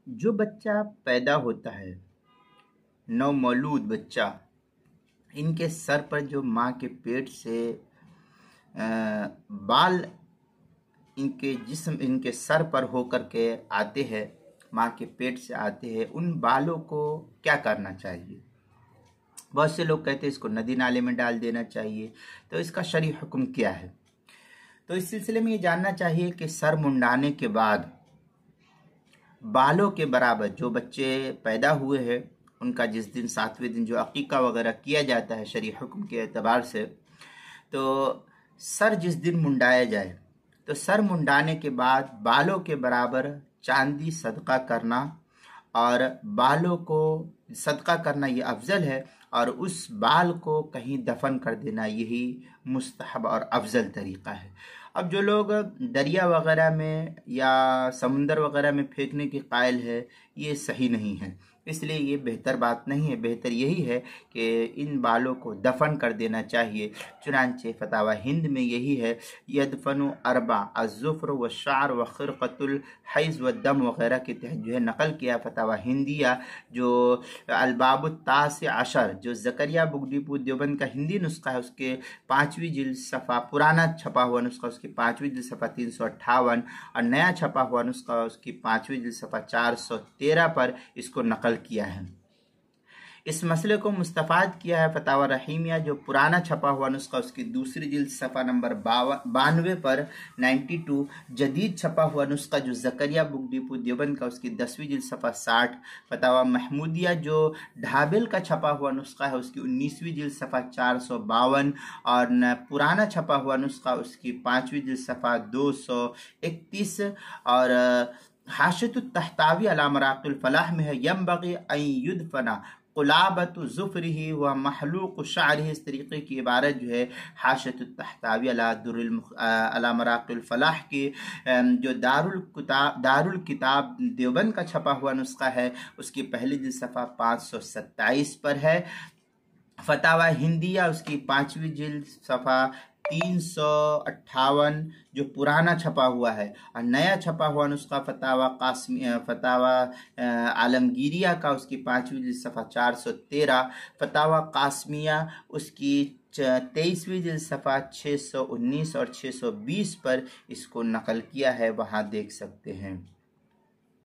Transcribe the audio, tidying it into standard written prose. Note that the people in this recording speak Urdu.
جو بچہ پیدا ہوتا ہے، نومولود بچہ، ان کے سر پر جو ماں کے پیٹ سے بال ان کے جسم ان کے سر پر ہو کر کے آتے ہیں، ماں کے پیٹ سے آتے ہیں، ان بالوں کو کیا کرنا چاہیے؟ بہت سے لوگ کہتے ہیں اس کو ندی نالے میں ڈال دینا چاہیے، تو اس کا شرعی حکم کیا ہے؟ تو اس سلسلے میں یہ جاننا چاہیے کہ سر منڈانے کے بعد بالوں کے برابر جو بچے پیدا ہوئے ہیں ان کا جس دن 7ویں دن جو عقیقہ وغیرہ کیا جاتا ہے شرعی حکم کے اعتبار سے، تو سر جس دن منڈایا جائے تو سر منڈانے کے بعد بالوں کے برابر چاندی صدقہ کرنا، اور بالوں کو صدقہ کرنا یہ افضل ہے، اور اس بال کو کہیں دفن کر دینا یہی مستحب اور افضل طریقہ ہے۔ اب جو لوگ دریا وغیرہ میں یا سمندر وغیرہ میں پھینکنے کے قائل ہے، یہ صحیح نہیں ہے، اس لیے یہ بہتر بات نہیں ہے۔ بہتر یہی ہے کہ ان بالوں کو دفن کر دینا چاہیے، چنانچہ فتاوی ہند میں یہی ہے، یدفن اربع الظفر والشعر وخرقۃ الحیض والدم وغیرہ کے تحت جو ہے نقل کیا فتاوی ہندیہ، جو الباب التاسع عشر جو زکریا بک ڈپو دیوبند کا ہندی نسخہ ہے، اس کے 5ویں جلد صفحہ، پرانا چھپا ہوا نسخہ اس کی 5ویں جلد صفحہ 358، اور نیا چھپا ہوا نسخہ اس کی 5ویں جلد صفحہ 413 پر اس کو نقل کیا ہے۔ اس مسئلے کو مستفاد کیا ہے فتاوی رحیمیہ جو پرانا چھپا ہوا نسخہ اس کی 2 جلد صفحہ نمبر 92 پر 92، جدید چھپا ہوا نسخہ جو زکریا بک ڈپو دیوبند کا اس کی 10ویں جلد صفحہ 60، فتاوی محمودیہ جو ڈھابل کا چھپا ہوا نسخہ ہے اس کی 19ویں جلد صفحہ 452، اور پرانا چھپا ہوا نسخہ اس کی 5ویں جلد صفحہ 231، اور حاشیۃ الطحطاوی علی مراقی الفلاح میں ہے ینبغی ان یدفن قلابۃ ظفرہ و محلوق شعرہ، اس طریقے کی عبارت جو ہے حاشیۃ الطحطاوی علی مراقی الفلاح کی جو دارالکتاب دیوبند کا چھپا ہوا نسخہ ہے اس کی پہلی جلد صفحہ 527 پر ہے۔ فتاوی ہندیہ اس کی 5ویں جلد صفحہ 358 جو پرانا چھپا ہوا ہے، اور نیا چھپا ہوا نسخہ فتاوی عالمگیریہ کا اس کی 5ویں جلد صفحہ 413، فتاوی قاسمیہ اس کی 23ویں جلد صفحہ 619 اور 620 پر اس کو نقل کیا ہے، وہاں دیکھ سکتے ہیں۔